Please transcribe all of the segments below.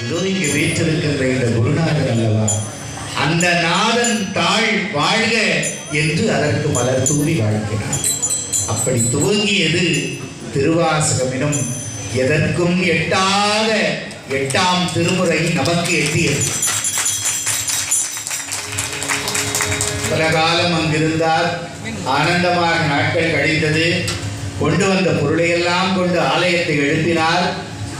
இதோ இங்கு வீற்றிருக்கின்ற இந்த குருநாதன் அல்லவா, அந்த நாதன் தாழ் வாழ்க என்று அதற்கு மலர் தூவி வாழ்த்தினார். அப்படி துவங்கியது திருவாசகமெனும் எதற்கும் எட்டாத 8ஆம் திருமுறை நமக்கு எட்டியது. பல காலம் அங்கிருந்தார். ஆனந்தமாக நாட்கள் கழிந்தது. கொண்டு வந்த பொருளையெல்லாம் கொண்டு ஆலயத்தை எழுப்பினார்.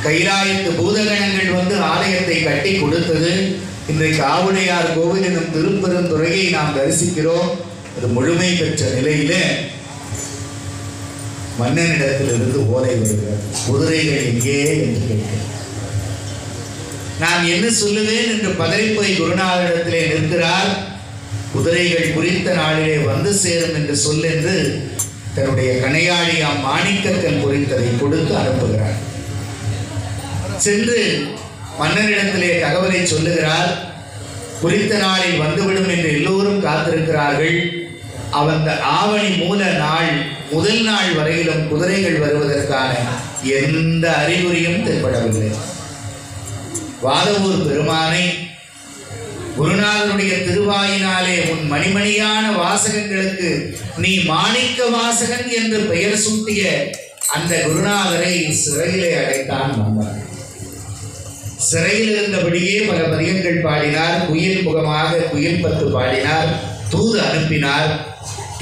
கைலாயத்து பூதகணங்கள் வந்து ஆலயத்தை கட்டி கொடுத்தது. இன்றைக்கு ஆவுடையார் கோவில் எனும் திருப்பெருந்துறையை நாம் தரிசிக்கிறோம். அது முழுமை பெற்ற நிலையில மன்னனிடத்திலிருந்து ஓலை வருகிறது. குதிரைகள் எங்கே என்று கேட்கிறார். நான் என்ன சொல்லுவேன் என்று பதறிப்போய் குருநாதரிடத்திலே நிற்கிறார். குதிரைகள் குறித்த நாளிலே வந்து சேரும் என்று சொல்லென்று தன்னுடைய கணையாழியாம் மாணிக்கக்கல் குறித்ததை கொடுத்து அனுப்புகிறார். சென்று மன்னனிடத்திலே தகவலை சொல்லுகிறார். குறித்த நாளில் வந்துவிடும் என்று எல்லோரும் காத்திருக்கிறார்கள். அந்த ஆவணி மூல நாள் முதல் நாள் வரையிலும் குதிரைகள் வருவதற்கான எந்த அறிகுறியும் தென்படவில்லை. வாதவூர் பெருமானை குருநாதனுடைய திருவாயினாலே உன் மணிமணியான வாசகங்களுக்கு நீ மாணிக்க வாசகன் என்று பெயர் சூட்டிய அந்த குருநாதரை சிறையிலே அடைத்தான் மன்னர். சிறையில் இருந்தபடியே பல பதிகங்கள் பாடினார். குயில் முகமாக குயில் பத்து பாடினார். தூது அனுப்பினார்.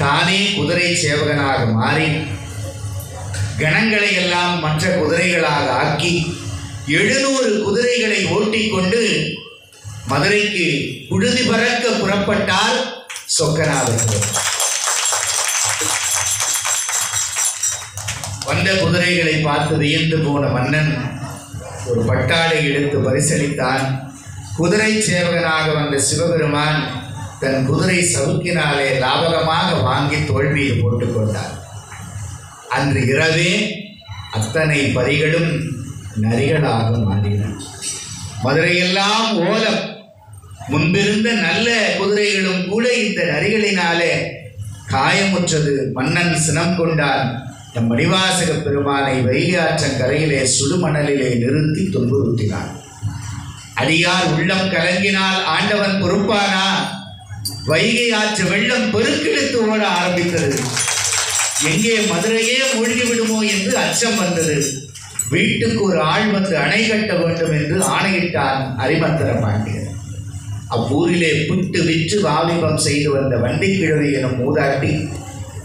தானே குதிரை சேவகனாக மாறி கணங்களை எல்லாம் மற்ற குதிரைகளாக ஆக்கி 700 குதிரைகளை ஓட்டிக்கொண்டு மதுரைக்கு புழுதி பறக்க புறப்பட்டார் சொக்கநாதர். வந்த குதிரைகளை பார்த்து வியந்து போன மன்னன் ஒரு பட்டாடை எடுத்து பரிசளித்தான். குதிரை சேவகனாக வந்த சிவபெருமான் தன் குதிரை சவுக்கினாலே லாபகமாக வாங்கி தோள் மீது போட்டுக்கொண்டார். அன்று இரவே அத்தனை பரிகளும் நரிகளாக மாறின. மதுரையெல்லாம் ஓலம். முன்பிருந்த நல்ல குதிரைகளும் கூட இந்த நரிகளினாலே காயமுற்றது. மன்னன் சினம் கொண்டான். நம் மணிவாசக பெருமானை வைகை ஆற்றங்கரையிலே சுடுமணலிலே நிறுத்தி துன்புறுத்தினான். அடியார் உள்ளம் கலங்கினால் ஆண்டவன் பொறுப்பானா? வைகை ஆற்று வெள்ளம் பெருக்கெடுத்து ஓட ஆரம்பித்தது. எங்கே மதுரையே மூழ்கி விடுமோ என்று அச்சம் வந்தது. வீட்டுக்கு ஒரு ஆள் வந்து அணை கட்ட வேண்டும் என்று ஆணையிட்டான் அரிமந்தர பாண்டியன். அவ்வூரிலே புட்டு விற்று வாலிபம் செய்து வந்த வண்டிக்கிழவி எனும் மூதாட்டி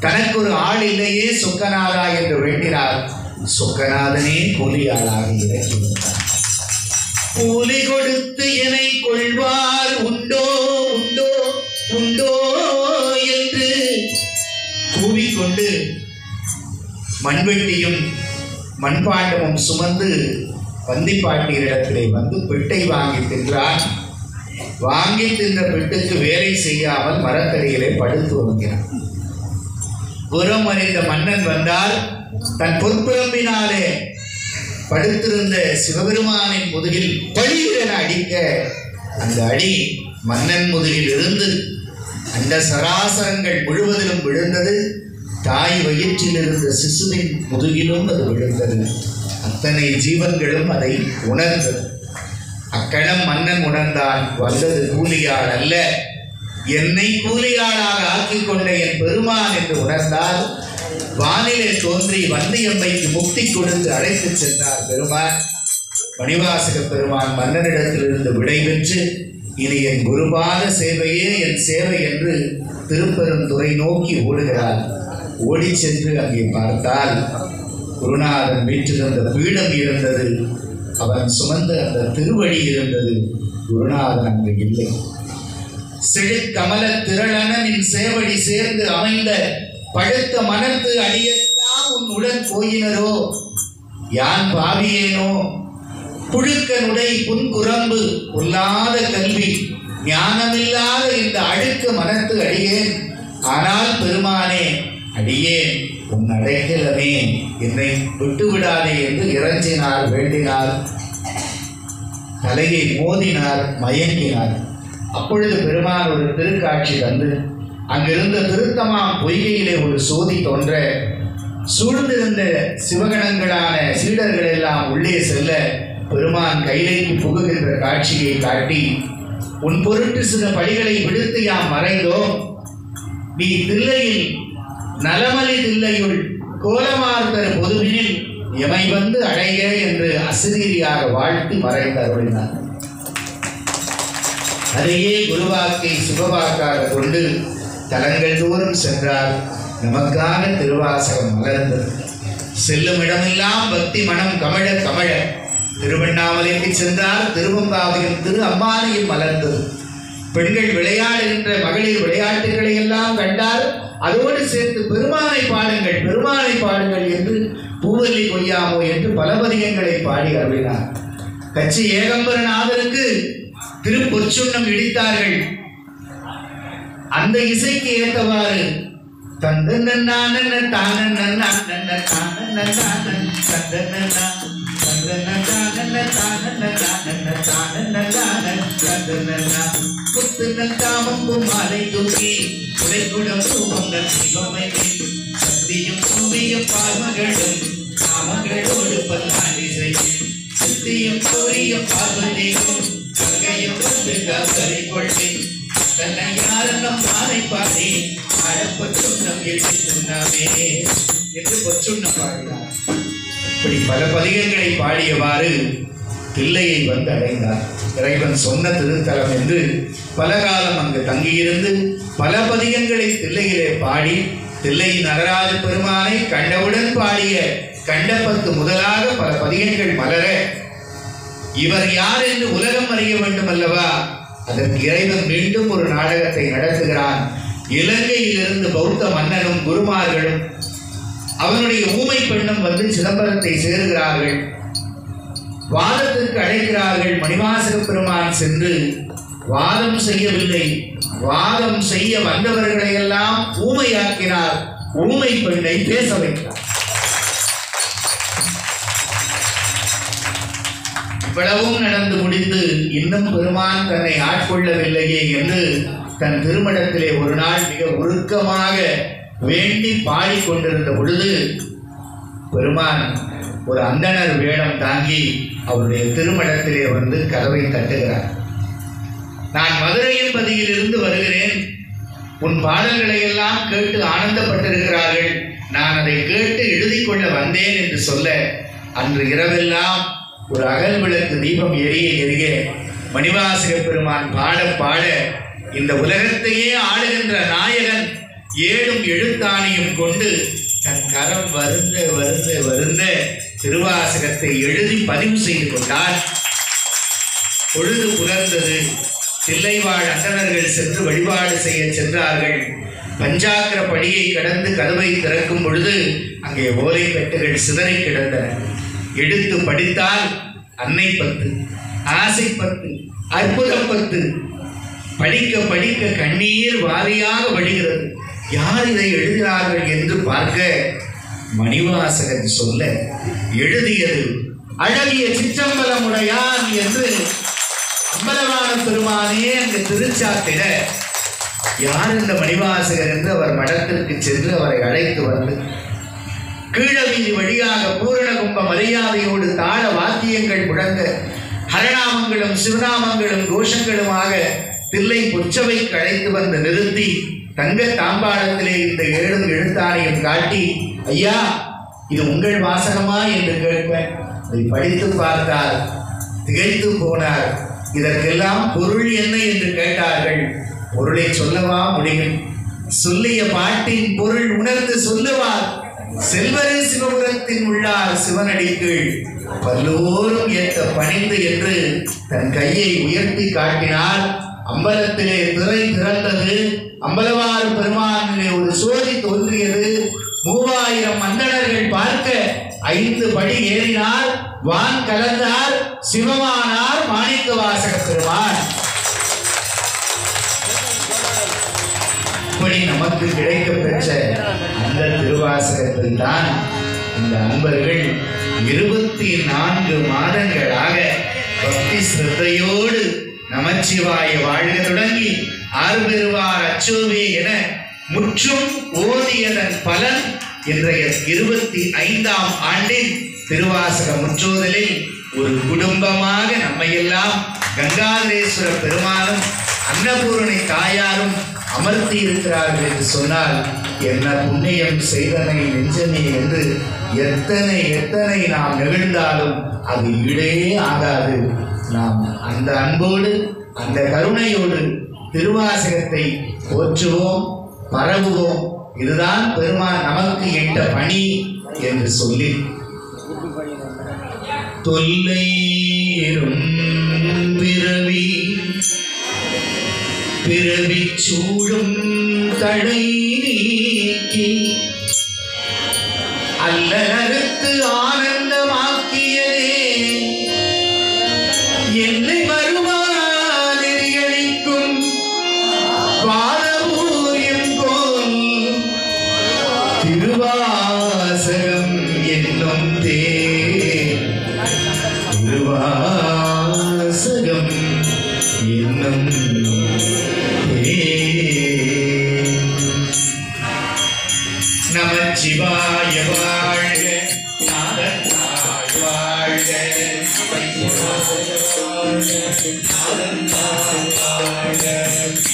தனக்கு ஒரு ஆள் இல்லையே சொக்கநாதா என்று வேண்டினார். சொக்கநாதனே கூலியாளாக இறக்கி வந்தார். கூலி கொடுத்து என்னை கொள்வார் உண்டோ உண்டோ உண்டோ என்று கூவிக்கொண்டு மண்வெட்டியும் மண்பாண்டமும் சுமந்து வந்திப்பாட்டியரிடத்திலே வந்து பெட்டை வாங்கி தின்றான். வாங்கி தின்ற பெட்டுக்கு வேலை செய்யாமல் மரத்தடியிலே படுத்து வருகிறான். புறம் அறிந்த மன்னன் வந்தால் தன் பொற்புறம்பினாலே படுத்திருந்த சிவபெருமானின் முதுகில் பழியென அடிக்க அந்த அடி மன்னன் முதுகில் இருந்து அந்த சராசரங்கள் முழுவதிலும் விழுந்தது. தாய் வயிற்றில் இருந்த சிசுவின் முதுகிலும் அது விழுந்தது. அத்தனை ஜீவன்களும் அதை உணர்ந்தது. அக்கணம் மன்னன் உணர்ந்தான், வந்தது கூலியாள் அல்ல, என்னை கூலியாளாக ஆக்கிக் கொண்ட என் பெருமான் என்று உணர்ந்தால் வானிலே தோன்றி வந்தியம்மைக்கு முக்தி கொடுத்து அழைத்து சென்றார் பெருமான். மணிவாசக பெருமான் மன்னனிடத்திலிருந்து விடை பெற்று இனி என் குருபாத சேவையே என் சேவை என்று திருப்பெருந்துறை நோக்கி ஓடுகிறார். ஓடி சென்று அங்கே பார்த்தால் குருநாதன் வீற்றிருந்த பீடம் இருந்தது. அவன் சுமந்த அந்த திருவடி இருந்தது. குருநாதன் அங்கு இல்லை. செழுக்கமல திரளனின் சேவடி சேர்ந்து அமைந்த படுத்த மனத்து அடியெல்லாம் உன் உடன் போயினரோ யான் பாவியேனோ? புழுக்கனுடை புன்குரம்பு பொல்லாத கல்வி ஞானமில்லாத இந்த அழுக்க மனத்து அடியேன். ஆனால் பெருமானே அடியேன் உன் அடைக்கலமே, என்னை விட்டுவிடாதே என்று இறைஞ்சினார், வேண்டினார், தலையை மோதினார், மயங்கினார். அப்பொழுது பெருமான் ஒரு திருக்காட்சி தந்து அங்கிருந்த திருத்தமாம் பொய்கையிலே ஒரு சோதி தோன்ற சூழ்ந்திருந்த சிவகணங்களான சீடர்கள் எல்லாம் உள்ளே செல்ல பெருமான் கைலைக்கு புகுகின்ற காட்சியை காட்டி, உன் பொருட்டு சில படிகளை விடுத்து யாம் மறைந்தோம், நீ தில்லையில் நலமலி தில்லையுள் கோலமார்த்தர் பொதுவினில் எமை வந்து அடைய என்று அசிரீரியாக வாழ்த்தி மறைந்து அருளினார். அதையே குருவாக்கை சுகவாக்காக கொண்டு தலங்கள் தோறும் சென்றார். நமக்காக திருவாசகம் மலர்ந்தது. செல்லும் இடமெல்லாம் பக்தி மனம் கமழ கமழ. திருவண்ணாமலைக்கு சென்றார். திருவம்பாவையும் திரு அம்பானையும் மலர்ந்தது. பெண்கள் விளையாடுகின்ற மகளிர் விளையாட்டுகளை எல்லாம் கண்டார். அதோடு சேர்த்து பெருமானை பாடுங்கள், பெருமானை பாடுங்கள் என்று பூவல்லி கொய்யாமோ என்று பல பதிகங்களை பாடி அருளினார். கச்சி ஏகம்பரநாதருக்கு திருப்பொற்சுண்ணம் இடித்தார்கள். அந்த இசைக்கு ஏற்றவாறு மாலை தூக்கி உடைக்குடம் தூபங்கள் சக்தியும் சூரியும் பார்மகளும் நாமங்களோடு பல்லாண்டி செய்யும் சித்தியும் சூரியும் பார்வதியும் கங்கையும் வந்து காசரை கொள்ளி தன்னை யாரும் பானை பாடி அழப்பொச்சுண்ணம் எழுதி சொன்னாமே என்று பொச்சுண்ணம் பாடினார். இப்படி பல பதிகங்களை பாடியவாறு தில்லையை வந்து அடைந்தார். இறைவன் சொன்ன திருத்தலம் என்று பல காலம் அங்கு தங்கியிருந்து பல பதிகங்களை தில்லையிலே பாடி தில்லை நடராஜ பெருமானை கண்டவுடன் பாடிய கண்டபத்து முதலாக பல பதிகங்கள் மலர இவர் யார் என்று உலகம் அறிய வேண்டும் அல்லவா? அதற்கு இறைவன் மீண்டும் ஒரு நாடகத்தை நடத்துகிறான். இலங்கையிலிருந்து பௌத்த மன்னனும் குருமார்களும் அவனுடைய ஊமை பெண்ணும் வந்து சிதம்பரத்தை சேருகிறார்கள். வாதத்திற்கு அழைக்கிறார்கள். மணிவாசக பெருமான் சென்று வாதம் செய்யவில்லை, வாதம் செய்ய வந்தவர்களை எல்லாம் ஊமையாக்கினார். ஊமை பெண்ணை பேச வைத்தார். இவ்வளவும் நடந்து முடிந்து இன்னும் பெருமான் தன்னை ஆட்கொள்ளவில்லையே என்று தன் திருமணத்திலே ஒரு நாள் மிக உருக்கமாக வேண்டி பாடிக்கொண்டிருந்த பொழுது பெருமான் ஒரு அந்தணர் வேடம் தாங்கி அவருடைய திருமணத்திலே வந்து கதவை தட்டுகிறார். நான் மதுரையம்பதியிலிருந்து வருகிறேன். உன் பாடல்களை எல்லாம் கேட்டு ஆனந்தப்பட்டிருக்கிறார்கள். நான் அதை கேட்டு எழுதி கொள்ள வந்தேன் என்று சொல்ல, அன்று இரவெல்லாம் ஒரு அகல் விளக்கு தீபம் எரிய எரிய மணிவாசக பெருமான் பாட பாட இந்த உலகத்தையே ஆளுகின்ற நாயகன் ஏழும் எழுத்தாணியும் கொண்டு தன் கரம் வருந்த வருந்த வருந்த திருவாசகத்தை எழுதி பதிவு செய்து கொண்டார். பொழுது புலர்ந்தது. தில்லைவாழ் அந்தணர்கள் சென்று வழிபாடு செய்ய சென்றார்கள். பஞ்சாக்கர படியை கடந்து கதவை திறக்கும் பொழுது அங்கே ஓலை கட்டுகள் சிதறி கிடந்தன. எடுத்து படித்தால் அன்னை பத்து, ஆசை பத்து, அற்புதம் பத்து. படிக்க படிக்க கண்ணீர் வாரியாக வழிகிறது. யார் இதை எழுதினார்கள் என்று பார்க்க மணிவாசகன் சொல்ல எழுதியது அழகிய சிற்றம்பலமுடையான் என்று அம்பலவான பெருமானே அங்கு திருச்சாத்திட, யார் இந்த மணிவாசகர் என்று அவர் மடத்திற்கு சென்று அவரை அழைத்து வந்து கீழவீதி வழியாக பூரண கும்ப மரியாதையோடு தாள வாத்தியங்கள் முழங்க ஹரநாமங்களும் சிவநாமங்களும் கோஷங்களுமாக தில்லை பொற்சபைக்கு அழைத்து வந்து நிறுத்தி தங்க தாம்பாளத்திலே இந்த ஏழும் எழுத்தாணையும் காட்டி, ஐயா இது உங்கள் வாசகமா என்று கேட்பேன். அதை படித்து பார்த்தார். திகைத்து போனார். இதற்கெல்லாம் பொருள் என்ன என்று கேட்டார்கள். பொருளை சொல்லவா முடியும்? சொல்லிய பாட்டின் பொருள் உணர்ந்து சொல்லுவார். செல்வரு சிவபுரத்தின் உள்ளார் சிவனடிக்கு பல்லோரும் ஏற்ற பணிந்து என்று தன் கையை உயர்த்தி காட்டினார். அம்பலத்திலே திரை திறந்தது. அம்பலவாறு பெருமானிலே ஒரு சோதி தோன்றியது. 3000 அந்தணர்கள் பார்க்க 5 படி ஏறினார். வான் கலந்தார். சிவமானார் மாணிக்க வாசக பெருமான். இப்படி நமக்கு கிடைக்க பெற்ற அந்த திருவாசகத்தில் தான் இந்த அன்பர்கள் 24 மாதங்களாக பக்தி சிரத்தையோடு நமச்சிவாய வாழ்க தொடங்கி ஆர்பெருவார் அச்சோவே என முற்றும் ஓதியதன் பலன் இன்றைய 25ஆம் ஆண்டின் திருவாசக முற்றோதலில் ஒரு குடும்பமாக நம்மையெல்லாம் கங்காதரேஸ்வர பெருமானும் அன்னபூரணி தாயாரும் அமர்த்தி இருக்கிறார்கள் என்று சொன்னால் என்ன புண்ணியம் செய்தனை நெஞ்சமே என்று எத்தனை எத்தனை நாம் நெகிழ்ந்தாலும் அது ஈடே ஆகாது. நாம் அந்த அன்போடு அந்த கருணையோடு திருவாசகத்தை போற்றுவோம், பரவுவோம். இதுதான் பெருமான் நமக்கு இட்ட பணி என்று சொல்லி தொல்லை பிறவி பிறவி சூழும் தடை நீக்கி அல்லலறுத்து ஆனந்தமாக்கியதே என்னை வருமானெறியளிக்கும் பாதபூரியம் போல் திருவாசகம் என்னும் திருவாசகம் என்னும் நமச்சிவாய வாழ்க, நாதனாய் வாழ்க,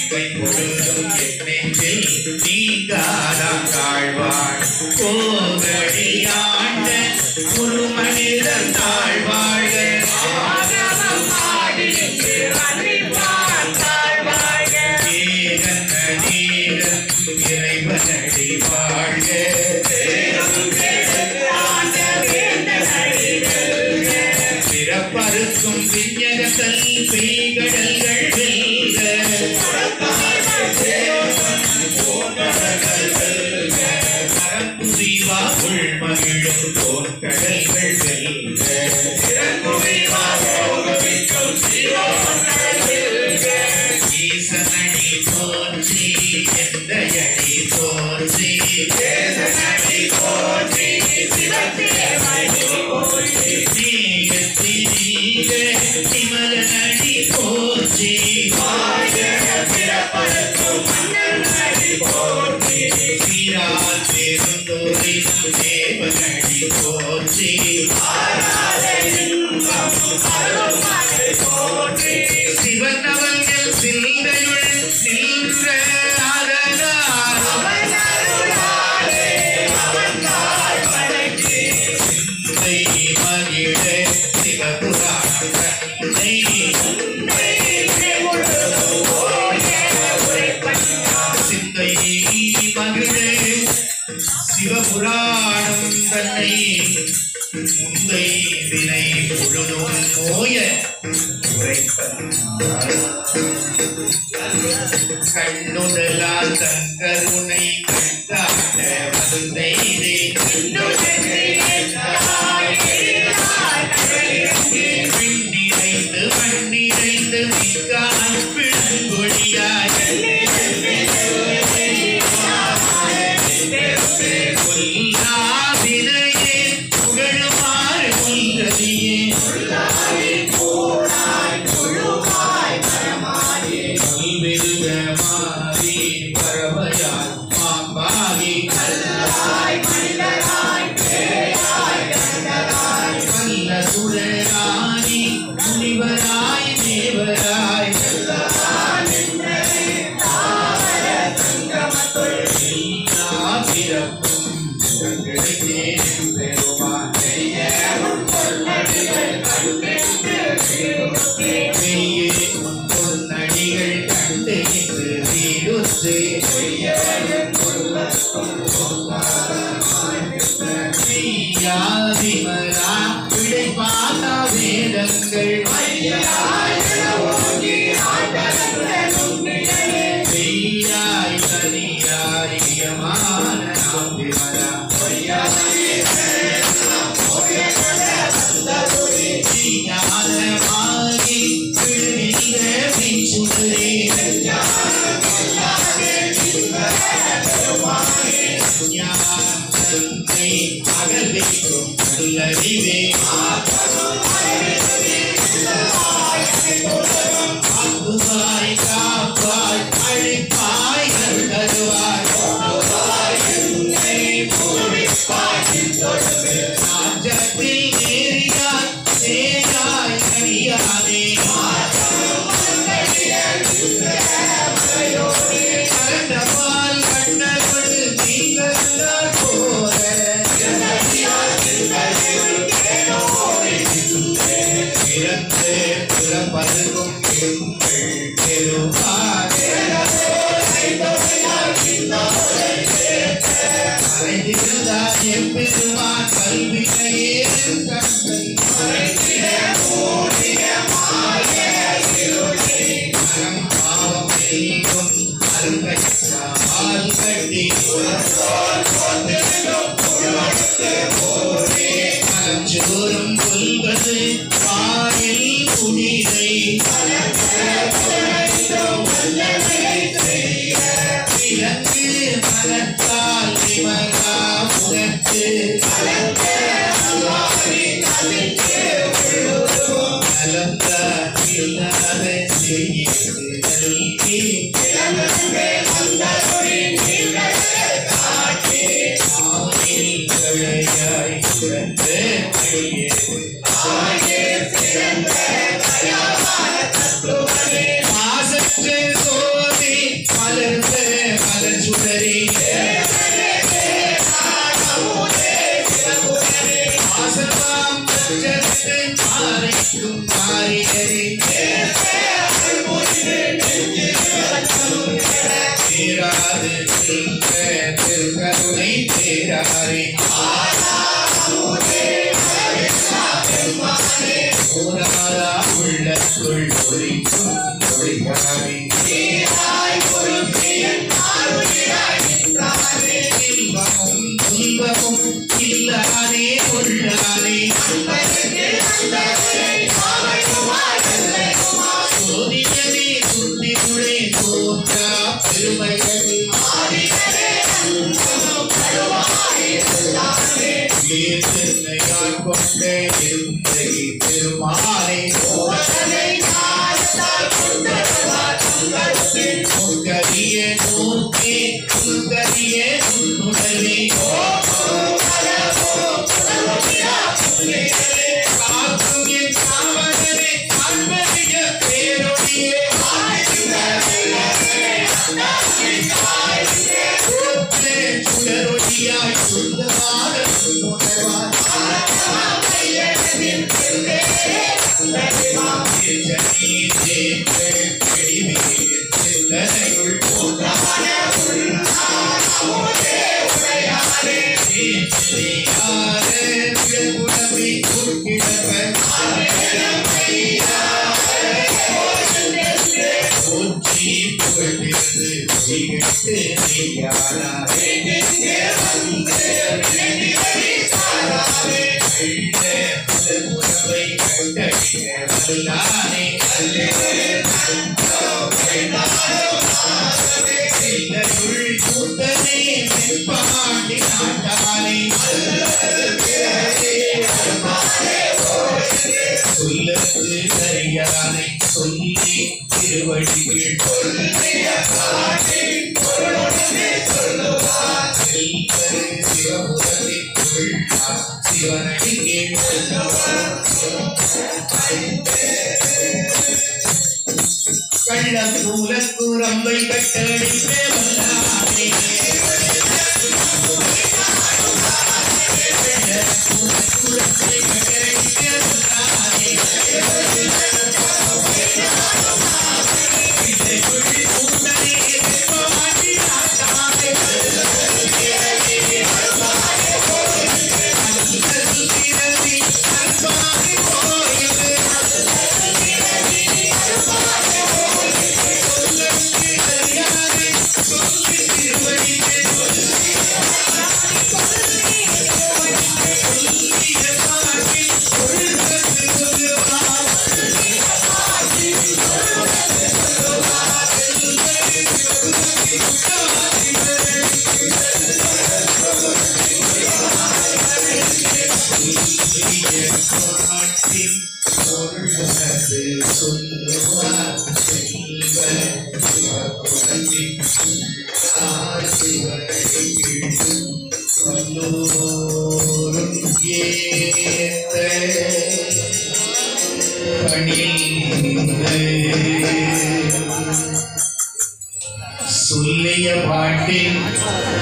இவை பொழுதும் நெஞ்சில் நீங்காதான் தாழ்வாழ் போகடியாண்ட ஒரு மனிதர் தாழ்வாழ்க, இறைவனடி வாழ்க, பிறப்பறுக்கும் விஞ்ஞகத்தல் பெய்கடல்கள் வெல்க, கரப்புரிவா உள்மகிழும் போர்க்கடல்கள் வெல்க, ஈசனடி போற்றி எந்தையடி போற்றி நீகத்தி நீக நிமலனடி போற்றி சீரால் பெருந்தோரின் தேவனடி போற்றி சிவனவங்கள் சிந்தையுள் நின்ற மகிழ சிவபுராண சிந்தை மகிழ சிவபுராணம் தன்னை முந்தை வினை முழுதும் நோய கண்ணுதலால் தங்கருணை கண்டாட வந்தை விண்ணிறைந்து மண்ணிறைந்து மிக்க அன்பிழங்கொழியாய் கொல்லாவினையே புகழுமாறு கொன்றதியே கல்விருகமாரி பரவையாய் மாம்பாகி வல்ல சுடராணி முனிவராய் தேவராய் எல்லா பிறப்பும் கிடைத்தேன் பெருமான் பொன்னடிகள் கண்டு என்று வீடுற்று விமலா விடை பார்த்த வேதங்கள் பெய்யாய் தனியாய் யமான விமலா ஞானமாகி விழுகிற பிச்சுடரே ஞானம் தன்னை அகல்விக்கும் நல்லறிவே அன்புவாய் காப்பாய் அழிப்பாய் தருவாய் ராஜத்தில் நேரியார் பிறப்பதும் எங்கள் பெருமானே மறைந்திருந்தார் எம்பெருமான் கல்வினையே தந்தை மனம் பாவம் எங்கும் அருங்கற்றால் கட்டி மலஞ்சோறும் கொல்வது வாயில் குடிலை விலங்கு மலத்தால் விமலா முகத்து நலந்த இல்லாத செய்கிறது கழையாய் சிறந்த மாசற்ற சோதி மலர்ந்த மலர் சுடரி மாசத்தாம் பஞ்சத்து மாறைக்கும் மாறியரை தேராது திருக்கருணை தேராரே உள்ளத்துள் ஒளிக்கும் ஒளிக்காரி இன்பமும் துன்பமும் இல்லாதே உள்ளாரே சோதியதே சுத்தியுளே தோற்றா பெருமையதே திருநையார் கொண்ட பெருமானை முன்கரிய நோக்கே முன்கரிய நுணர்வே காக்கும் என் காவலரை காண்பதிய பேரொழியே சுடரொழியாய் சுந்தமாக உணர்வார் சொல்லி திருவடிகள் சிவபுரத்திற்குள் சிவனடி கள்ளக்கூலக்கூரம்பை கட்டடிப்பே வல்லாமே சொல்லிய பாட்டின்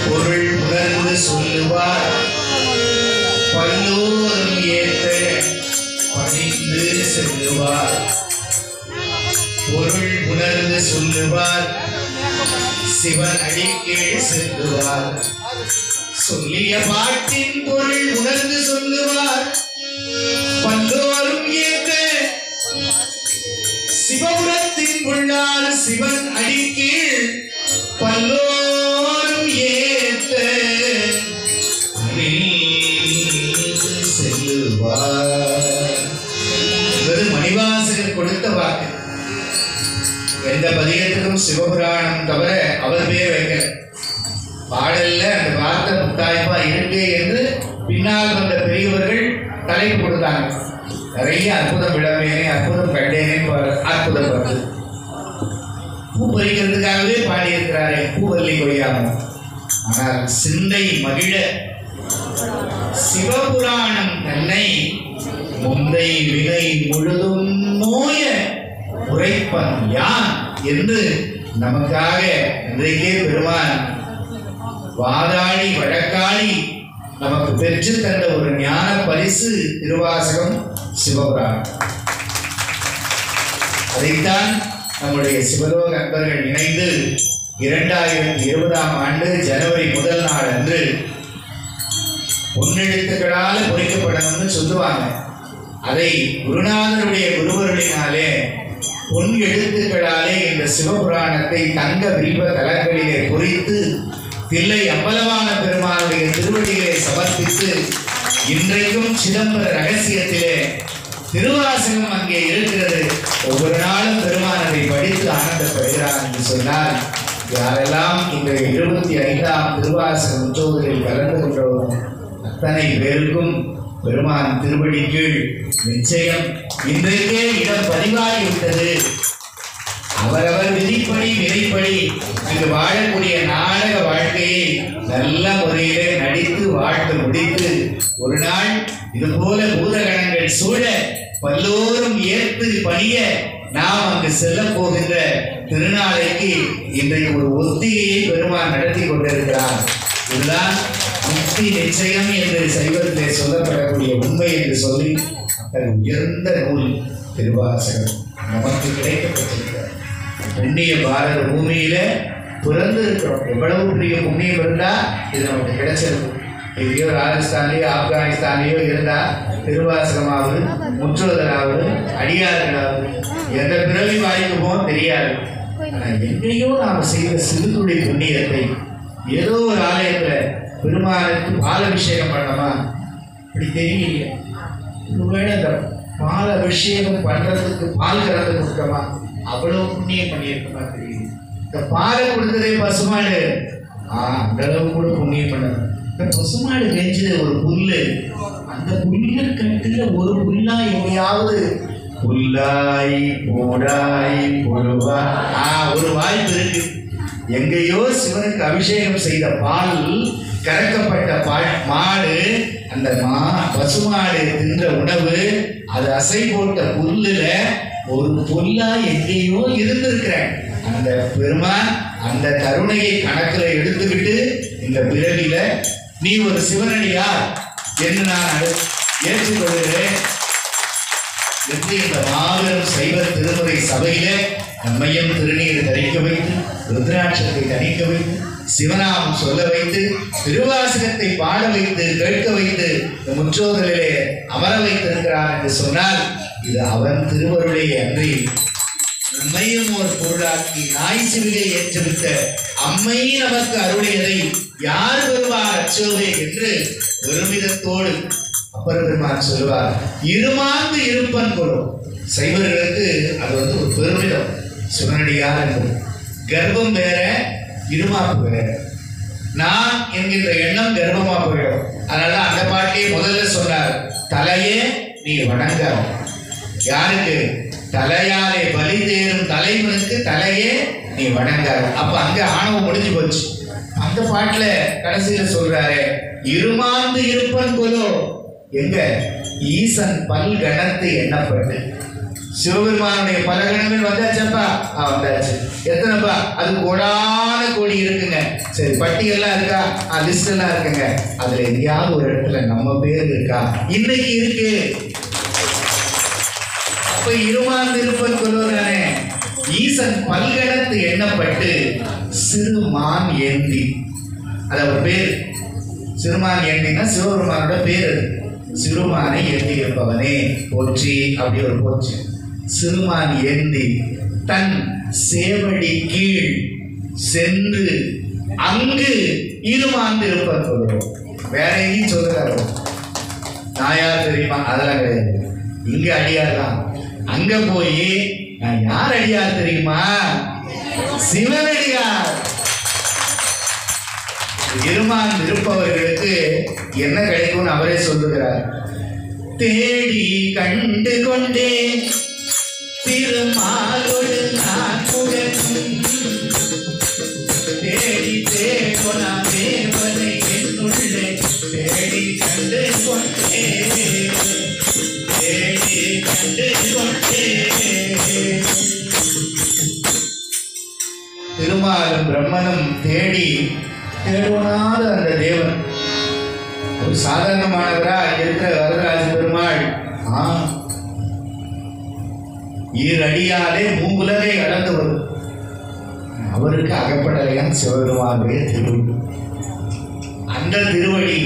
பொருள் உணர்ந்து சொல்லுவார் பல்லோரும் ஏற்ற பணிந்து செல்லுவார். பொருள் உணர்ந்து சொல்லுவார் சிவன் அடிக்கீழ் செல்லுவார். சொல்லிய பாட்டின் பொருள் உணர்ந்து சொல்லுவார் பல்லோரும் ஏற்ற சிவபுரத்தின் உள்ளார் சிவன் அடிக்கீழ் பல்லோரும் ஏற்ற செல்லுவார். மணிவாசகர் கொடுத்த வாக்கு. எந்த பதிகத்துக்கும் சிவபுராணம் தவிர அவர் பேர் வைக்கல. பாடல்ல அந்த வார்த்தை முத்தாய்ப்பா இருக்கு என்று பின்னால் வந்த பெரியவர்கள் தலைப்பு கொடுத்தாங்க. நிறைய அற்புதம் விடவேனே, அற்புதம் கண்டேனே, அற்புதம் வந்து பூ பறிக்கிறதுக்காகவே பாடியிருக்கிறாரே பூவல்லி கொய்யாமல். ஆனால் சிந்தை மகிழ சிவபுராணம் தன்னை முந்தை வினை முழுதும் நோய உரைப்பன் யான் என்று நமக்காக இன்றைக்கே பெருமான் வாதாடி வழக்காடி நமக்கு பெற்று தந்த ஒரு ஞான பரிசு திருவாசகம் சிவபுராணம். அதைத்தான் நம்முடைய சிவலோக அன்பர்கள் இணைந்து 2020ஆம் ஆண்டு ஜனவரி 1 நாள் அன்று பொன்னெழுத்துக்களால் பொறிக்கப்படணும்னு சொல்லுவாங்க. அதை குருநாதருடைய குருவருளினாலே பொன் எழுத்துக்களாலே இந்த சிவபுராணத்தை தங்க வில்வ தலங்களிலே பொறித்து தில்லை அம்பலவான பெருமானுடைய திருவடிகளை சமர்ப்பித்து இன்றைக்கும் சிதம்பர ரகசியத்திலே திருவாசகம் அங்கே இருக்கிறது. ஒவ்வொரு நாளும் பெருமானதை படித்து ஆனந்தப்படுகிறார் என்று சொன்னால் யாரெல்லாம் இந்த 25ஆம் திருவாசகம் உற்சவத்தில் கலந்து கொண்டோம் அத்தனை பேருக்கும் பெருமான் திருவடி கீழ் நிச்சயம் இன்றைக்கே இடம் பதிவாகிவிட்டது. அவரவர் விதிப்படி விதைப்படி இங்கு வாழக்கூடிய நாடக வாழ்க்கையை நல்ல முறையிலே நடித்து வாழ்த்து முடித்து ஒரு நாள் இதுபோல பூதகணங்கள் சூழ பல்லோரும் ஏற்று பணிய நாம் அங்கு செல்ல போகின்ற திருநாளைக்கு இன்றைக்கு ஒரு ஒத்திகையை பெருமான் நடத்தி கொண்டிருக்கிறார். இதுதான் முக்தி நிச்சயம் என்று சைவத்திலே சொல்லப்படக்கூடிய உண்மை என்று சொல்லி அத்தகைய உயர்ந்த நூல் திருவாசகம் நமக்கு கிடைக்கப்பட்டிருக்கிறார். புண்ணிய பாரத பூமியில பிறந்து இருக்கிறோம். எவ்வளவு பெரிய புண்ணியம் இருந்தா இது நமக்கு கிடைச்சிருக்கும். எங்கேயோ ராஜஸ்தான்லயோ ஆப்கானிஸ்தான்லயோ இருந்தா திருவாசகமாவது முற்றோதலாவது அடியார்களாவது எந்த பிறவி வாய்ப்புமோ தெரியாது. ஆனால் எங்கேயோ நாம் செய்த சிறுதுளி புண்ணியத்தை ஏதோ ஒரு ஆலயத்துல பெருமாளுக்கு பால் அபிஷேகம் பண்ணமா அப்படி தெரியலையே. ஒருவேளை இந்த பால் அபிஷேகம் பண்றதுக்கு பால் கலந்து கொடுக்கமா அவ்வளவு புண்ணியம் பண்ணியிருக்கமா தெரியுது. இந்த பாலை கொடுத்ததே பசுமாடு அந்த அளவு கூட புண்ணியம் பண்ணது. இந்த பசுமாடு வெஞ்சது ஒரு புல்லு, அந்த புல்லு கட்டுல ஒரு புல்லா எங்கேயாவது புல்லாய் போடாய் பொழுவா ஒரு வாய்ப்பு இருக்கு. எங்கேயோ சிவனுக்கு அபிஷேகம் செய்த பால் கறக்கப்பட்ட மாடு அந்த பசுமாடு தின்ற உணவு அது அசை போட்ட புல்லுல ஒரு புல்லா எங்கேயோ இருந்திருக்கிறேன். அந்த பெருமான் அந்த கருணையை கணக்கில் எடுத்துக்கிட்டு இந்த பிறவில நீ ஒரு சிவனடியா என்று நான் ஏற்றுக்கொள்கிறேன் என்று இந்த மாபெரும் சைவ திருமுறை சபையில நம்மையும் திருநீர் தரிக்க வைத்து ருத்ராட்சத்தை தணிக்க வைத்து சிவநாமம் சொல்ல வைத்து திருவாசகத்தை பாட வைத்து கேட்க வைத்து முற்றோதலிலே அமர வைத்திருக்கிறார் என்று சொன்னால் இது அவன் திருவருளை அன்றி நம்மையும் ஒரு பொருளாக்கி நாய் சிவிலை ஏற்றுவித்த அம்மை நமக்கு அருளியதை யார் வருவார் அச்சோவே என்று பெருமிதத்தோடு அப்பர் பெருமான் சொல்லுவார். இருமாந்து இருப்பன் கொள்ளும் சைவர்களுக்கு அது ஒரு பெருமிதம். சிவனடியார் என்பது கர்ப்பம் வேற இருமாப்பு வேற. நான் என்கின்ற எண்ணம் கர்ப்பமா போயிடும். அதனால அந்த பாட்டியை முதல்ல சொன்னார், தலையே நீ வணங்க. யாருக்கு? தலையாலே பலி தேரும் தலைவனுக்கு தலையே நீ வணங்காது. அப்ப அங்க ஆணவம் முடிஞ்சு போச்சு. அந்த பாட்டுல கடைசியில சொல்றாரு, இருமாந்து இருப்பன் கொலோ எங்க ஈசன் பல் கணத்து எண்ணப்பட்டு சிவபெருமானுடைய பல கணங்கள் வந்தாச்சப்பா வந்தாச்சு. எத்தனைப்பா? அது கோடான கோடி இருக்குங்க. சரி, பட்டியெல்லாம் இருக்கா? லிஸ்ட் எல்லாம் இருக்குங்க. அதுல எங்கேயாவது ஒரு இடத்துல நம்ம பேர் இருக்கா? இன்னைக்கு இருக்கு. அப்ப இருமாந்து இருப்பன் கொள்வதானே பல்கணத்து எண்ணப்பட்டு சிறுமான் ஏந்தி, அது அவர் பேர். சிறுமான் ஏந்தினா சிவபெருமானோட பேர். சிறுமானை ஏந்தி இருப்பவனே போற்றி, அப்படி ஒரு போச்சு. சிறுமான் ஏந்தி தன் சேவடி கீழ் சென்று அங்கு இருமாந்து இருப்பது சொல்லுவோம். வேற எங்கேயும் சொல்லுறாரு. நான் யார் தெரியுமா? அதெல்லாம் கிடையாது. இங்க அடியார் தான். அங்க போய் நான் யார் அடியார் தெரியுமா? சிவனடியார். இருமாந்து இருப்பவர்களுக்கு என்ன கிடைக்கும்னு அவரே சொல்லுகிறார். தேடி கண்டு கொண்டே திருமாலோடு நான் புகழும், தேடி தேவனா தேவனை என்னுள்ளே தேடி கண்டு கொண்டே, தேடி கண்டு கொண்டே. திருமாலும் பிரம்மனும் தேடுவனாத அந்த தேவன் ஒரு சாதாரணமானவரா இருக்கிற வரதராஜ பெருமாள் ஈரடியாலே மூவுலகை அளந்து வரும். அவருக்கு அகப்படலையான் சிவபெருமானுடைய திருவடி. அந்த திருவடி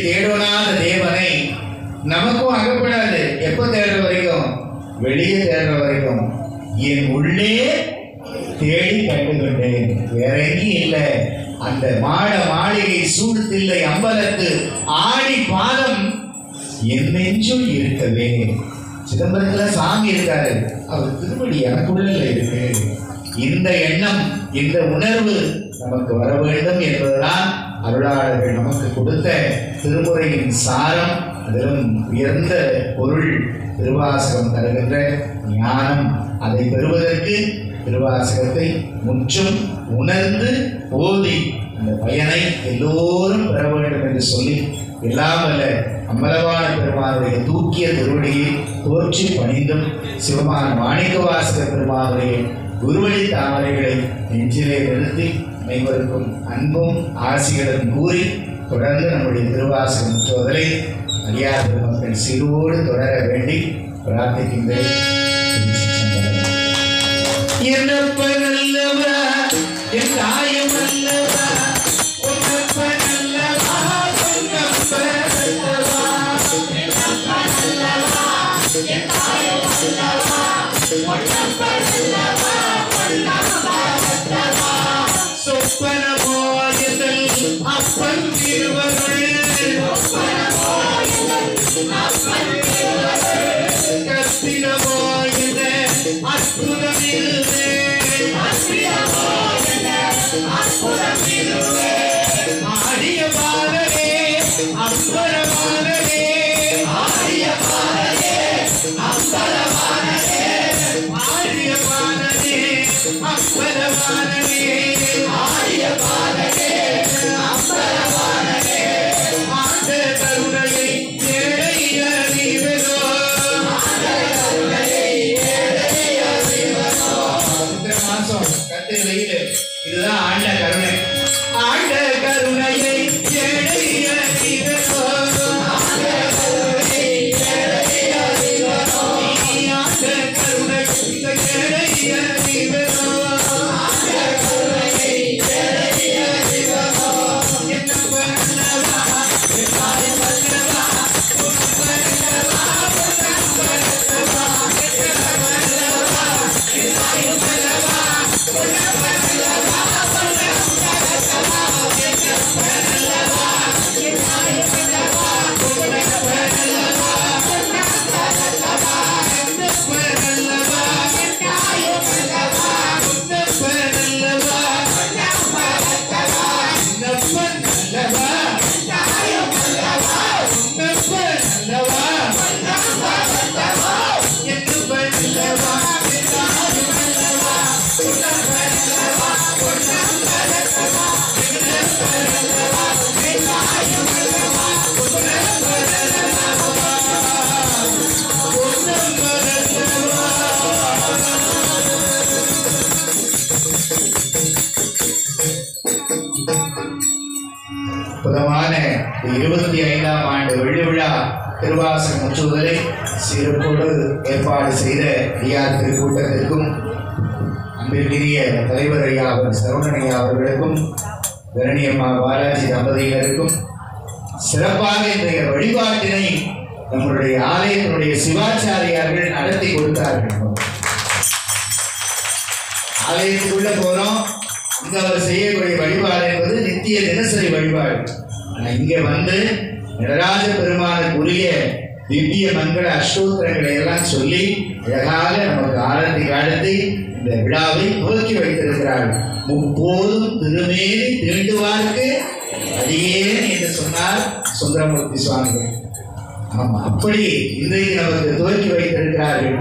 தேடுவனாத தேவனை நமக்கும் அகப்படாது. எப்ப தேடுற வரைக்கும்? வெளியே தேடுற வரைக்கும். என் உள்ளே தேடி கண்டுகொண்டேன். வேற எங்கேயும் இல்லை. அந்த மாளிகை சூழ்த்தில்லை அம்பலத்து ஆடி பாதம் என் நெஞ்சுள் இருக்கவே. சிதம்பரத்துல சாமி இருக்காரு, அவர் திருவடி எனக்குள்ள இருக்கு. இந்த எண்ணம், இந்த உணர்வு நமக்கு வர வேண்டும் என்பதுதான் அருளாளர்கள் நமக்கு கொடுத்த திருமுறையின் சாரம். அதிலும் உயர்ந்த பொருள் திருவாசகம் தருகின்ற ஞானம். அதை பெறுவதற்கு திருவாசகத்தை முற்றும் உணர்ந்து ஓதி அந்த பயனை எல்லோரும் பெற வேண்டும் என்று சொல்லி, எல்லாம் வல்ல அம்பலவான பெருமானுடைய தூக்கிய திருவடியை தோற்றி பணிந்தும் சிவமான மாணிக்கவாசக பெருமானுடைய குருவழி தாமரைகளை நெஞ்சிலே நிறுத்தி அனைவருக்கும் அன்பும் ஆசிகளும் கூறி தொடர்ந்து நம்முடைய திருவாசக முற்றுவதலை அடியார் பெருமக்கள் சிறுவோடு தொடர வேண்டி பிரார்த்திக்கின்றேன். என்னப்பன் அல்லவா என் தாயம் அல்லவா, உன்னப்பன் அல்லவா உன்னப்பன் அல்லவா, என்னப்பன் அல்லவா என் தாயம் அல்லவா, உன்னப்பன் அல்லவா உன்னப்பன் அல்லவா. சொப்பனமோயதல் அப்பன் திருவருள், சொப்பனமோயதல் அப்பன் திருவருள், கற்பினமோயத அற்புதமில்வே, அற்புதமோயத அற்புதமில்வே. ஆடிய பாலனே அம்பலவானனே, ஆடிய பாலனே அம்பலவானனே, ஆடிய பாலனே அம்பலவானனே, ஆடிய பாலனே அம்பலவானனே. ஆண்ட கருணையை ஏழைய அறிவதோ, ஆண்ட கருணையை ஏழைய அறிவதோ. இந்த மாசம் கத்திரையிலே இதுதான் ஆண்ட கருணை. ஆண்ட கருணையை ஏழைய அறிவதோ, ஆண்ட கருணையை ஏழைய அறிவதோ. ஆண்ட கருணை இந்த ஏழைய அறிவதோ, ஆண்ட கருணையை ஏழைய அறிவதோ. என்னப்பன் அல்லவா என் தாயம் அல்லவா, உன்னப்பன் அல்லவா உன்னப்பன் அல்லவா, என்னப்பன் அல்லவா என் தாயம் அல்லவா, உன்னப்பன் அல்லவா உன்னப்பன் அல்லவா, என்னப்பன் அல்லவா என் தாயம் அல்லவா, உன்னப்பன் அல்லவா உன்னப்பன் அல்லவா, என்னப்பன் அல்லவா என் தாயம் அல்லவா, உன்னப்பன் அல்லவா உன்னப்பன் அல்லவா, என்னப்பன் அல்லவா என் தாயம் அல்லவா, உன்னப்பன் அல்லவா உன்னப்பன் அல்லவா, என்னப்பன் அல்லவா என் தாயம் அல்லவா, உன்னப்பன் அல்லவா உன்னப்பன் அல்லவா, என்னப்பன் அல்லவா என் தாயம் அல்லவா, உன்னப்பன் அல்லவா உன்னப்பன் அல்லவா. புதமான 25ஆம் ஆண்டு வெள்ளி விழா திருவாசக முற்றுவதலை சிறப்போடு ஏற்பாடு செய்த அடியார் திருக்கூட்டத்திற்கும் அன்பிற்கினிய தலைவர் ஐயா சரவணன் ஐயா அவர்களுக்கும் கரணியம்மா பாலாஜி தம்பதியினருக்கும் சிறப்பாக இன்றைய வழிபாட்டினை நம்முடைய ஆலயத்தினுடைய சிவாச்சாரியார்கள் நடத்தி கொடுத்தார்கள். ஆலயத்துக்குள்ள போறோம், அங்க அவர் செய்யக்கூடிய வழிபாடு என்பது நித்திய தினசரி வழிபாடு. ஆனா இங்க வந்து நடராஜ பெருமானுக்குரிய திவ்ய மங்கள அஷ்டோத்திரங்களை எல்லாம் சொல்லி அழகாக நமக்கு ஆரத்தி காலத்தை இந்த விழாவை துவக்கி வைத்திருக்கிறார்கள். முப்போதும் திருமேனி தீண்டுவார்க்கு அடியேன் என்று சொன்னார் சுந்தரமூர்த்தி சுவாமிகள். ஆமா, அப்படி இன்றைக்கு நமக்கு துவக்கி வைத்திருக்கிறார்கள்.